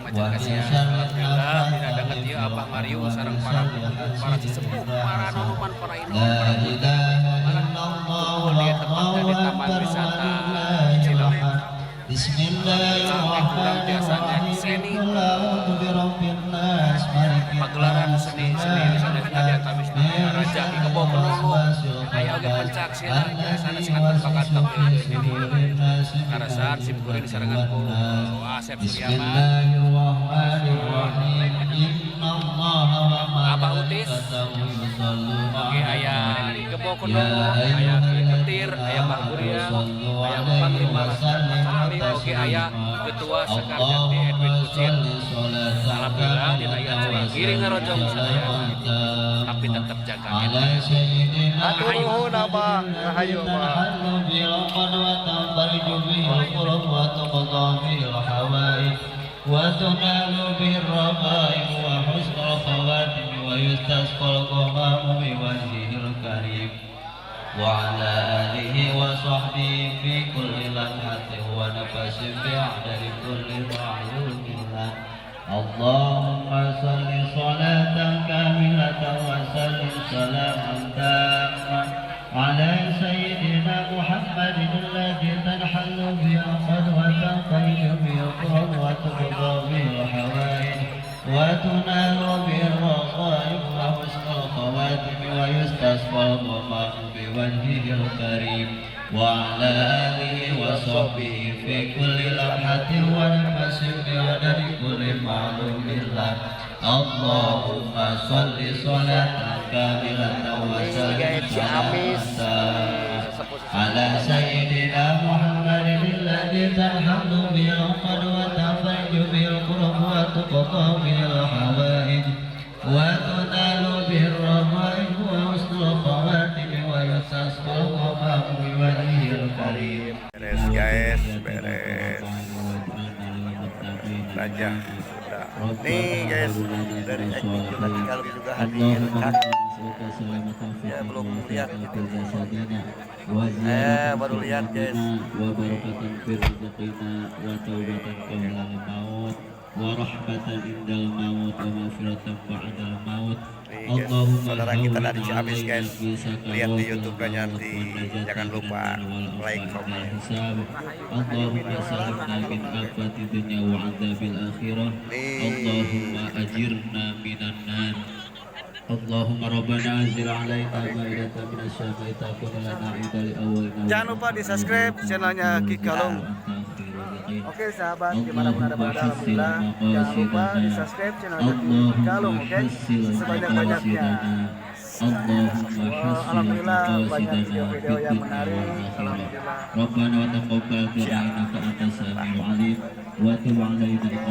macan kasihan. Alhamdulillah dina danget ieu Abah Mario sareng para sesepuh, para nonoman, para indon, para di tempatnya di Taman Wisata Ciloh. Kurang biasanya seni pagelaran seni di atas Raja di Kebo Penunggu aya oge pencak silat biasana singan bakat ini karasaan simkuring disarengan ku Asep Suliaman, Abah Utis oge aya di Kebo Penunggu, aya Ki Petir, aya Mbah Guriang, aya Panglima Kali, oge aya Ketua Sekar Jati Edwin Kucir. Alhamdulillah dina ieu acara giring ngarojong sadaya tapi tetap jaga Atur nuhun Abah, rahayu Abah. وتنال به الرغائب وحسن الخواتم ويستسقى الغمام بوجهه الكريم وعلى آله وصحبه في كل لمحة ونفس بعدد كل معلوم له اللهم صل صلاة كاملة وسلم سلاما تاما على سيدنا محمد الذي تنحل به العقد وتنقل به الكرب وتقضى به الحوائج وتنال به الرغائب وحسن الخواتم ويستسقى الغمام بوجهه الكريم وعلى آله وصحبه في كل لمحة ونفس بعدد كل معلوم له اللهم صل صلاة كاملة وسلم على سيدنا محمد الذي ترحم به العقد وتفرج به الكرب وتقضى به الحوائج وتنال به الرغائب وحسن الخواتم ويستسقى الغمام بوجهه الكريم. Beres guys, beres. Raja sudah. Nih guys, dari acting kita tinggal juga hadir kan. Ya belum lihat gitu. Baru lihat guys. Warahmatan indal maut wa maghfiratan ba'dal maut. Saudara kita dari Ciamis guys, lihat di YouTube-nya nanti, jangan lupa like, komen. Allahumma salimna min afati dunya wa adzabil akhirah. Allahumma ajirna minan nar. Allahumma rabbana anzil alaina ma'idatan minas samai takun lana idali awwalina. Jangan lupa di-subscribe channelnya Ki Kalung. Oke sahabat, dimanapun ada berada, alhamdulillah. Jangan lupa di-subscribe channelnya Ki Kalung, oke? Sebanyak-banyaknya. Alhamdulillah banyak video-video yang menarik. Alhamdulillah. Rabbana wa taqabbal minna innaka antas samiul alim wa tub alaina